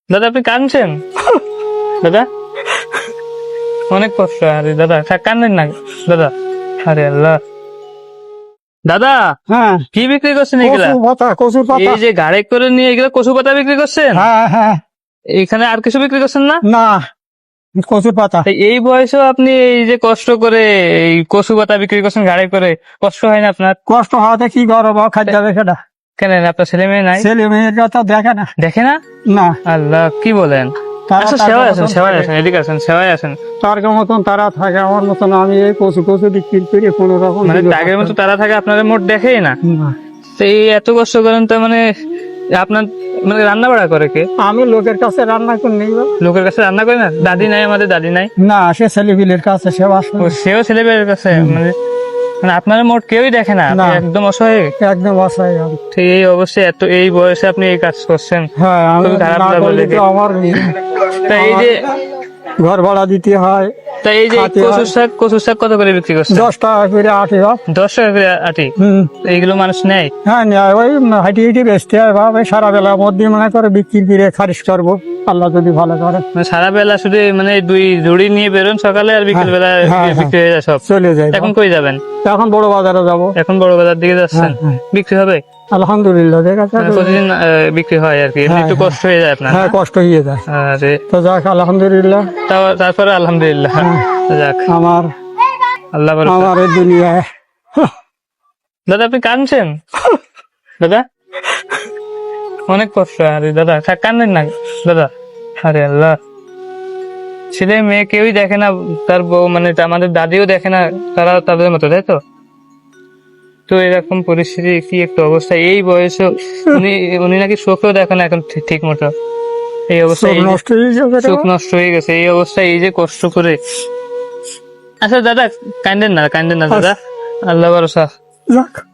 দাদা আপনি কাঁদছেন? দাদা অনেক কষ্ট। আরে দাদা কান্দেন না দাদা। আরে আল্লাহ। দাদা হ্যাঁ, কি বিক্রি করছেন এগুলা? কচুর পাতা। এই যে গাড়ি করে নিয়ে এগুলো কচু পাতা বিক্রি করছেন? হ্যাঁ হ্যাঁ, এখানে আর কিছু বিক্রি করছেন না? না, কচুর পাতা। তো এই বয়সেও আপনি এই যে কষ্ট করে এই কচু পাতা বিক্রি করছেন গাড়ি করে, কষ্ট হয় না আপনার? কষ্ট হওয়াতে কি করবো, খাদ্য যাবে সেটা। কেন আপনার ছেলে মেয়ে নাই? ছেলে মেয়েরা তো দেখে না। দেখে না? না, আল্লাহ কি বলেন। তারা আচ্ছা তার সেবাই মতন আছেন, সেবাই থাকে। আছেন, এদিকে আছেন, সেবাই আছেন। তার মতন তারা থাকে, আমার মতন আমি এই কচু কচু বিক্রি করে কোন রকম মানে দিকে আগের মতো থাকতে- তারা থাকে, আপনাদের মোট দেখেই না। না। তো এই এত কষ্ট করেন, তো মানে আপনার মানে রান্না বাড়া করে কে? আমি লোকের কাছে রান্না করে নিব লোকের কাছে রান্না করে না? দাদি নাই, আমাদের দাদি নাই। না, সে ছেলেপিলের কাছে সে বাস ও সেও ছেলেমেয়ের কাছে, মানে মানে আপনার মোট কেউই দেখে না, আপনি না। একদম অসহায়। একদম অসহায় আমি। তো এই অবশ্যই এত এই বয়সে আপনি এই কাজ করছেন, হ্যাঁ, আমি খুবই খারাপ না লাগলো করলে দেখে। তো আমার তা এই যে ঘর ভাড়া দিতে হয়। তা এই যে খাতে কচুর হয়। শাক, কচুর শাক কত করে বিক্রি করছেন? 10 টাকা করে 8 টাকা। 10 টাকা করে আটি। এইগুলো মানুষ নেয়? হ্যাঁ, নেয়, ওই হাঁটি হাঁটি বেচতে হয় ভাবে, সারা বেলা মধ্যে মনে করে বিক্রি করে খারিজ করবো, আল্লাহ যদি ভালো করে। মানে সারা বেলা শুধু মানে দুই ঝুড়ি নিয়ে বেরোন সকালে, আর বিকেল বেলা হ্যাঁ, হ্যাঁ। বিক্রি হয়ে যায় সব। চলে যায়। এখন কই যাবেন? এখন বড় বাজারে যাব। এখন বড় বাজার দিকে যাচ্ছেন? হ্যাঁ, বিক্রি হবে? আলহামদুলিল্লাহ, ঠিক আছে। মানে প্রতিদিন বিক্রি হয় আর কি, এমনি হ্যাঁ, একটু হ্যাঁ। কষ্ট হয়ে যায় আপনার? হ্যাঁ, কষ্ট হয়ে যায়। আরে তো যাক, আলহামদুলিল্লাহ। তারপরে আলহামদুলিল্লাহ, যাক আমার আল্লাহ ভরসা। আমার এই দুনিয়ায় দাদা আপনি কাঁদছেন? দাদা অনেক কষ্ট। আরে দাদা কান্দেন না দাদা। আরে আল্লাহ। ছেলে মেয়ে কেউই দেখে না, তার বউ মানে আমাদের দাদিও দেখে না, তারা তাদের মতো, তাই তো? তো এরকম পরিস্থিতি, কি একটা অবস্থা এই বয়সে। উনি উনি নাকি চোখেও দেখে না এখন ঠিক মতো। এই অবস্থায় সব নষ্ট হয়ে যাবে রে চোখ বাবা। নষ্ট হয়ে গেছে এই অবস্থায়, এই যে কষ্ট করে। আচ্ছা দাদা কান্দেন না, কান্দেন না দাদা, আল্লাহ ভরসা। যাক।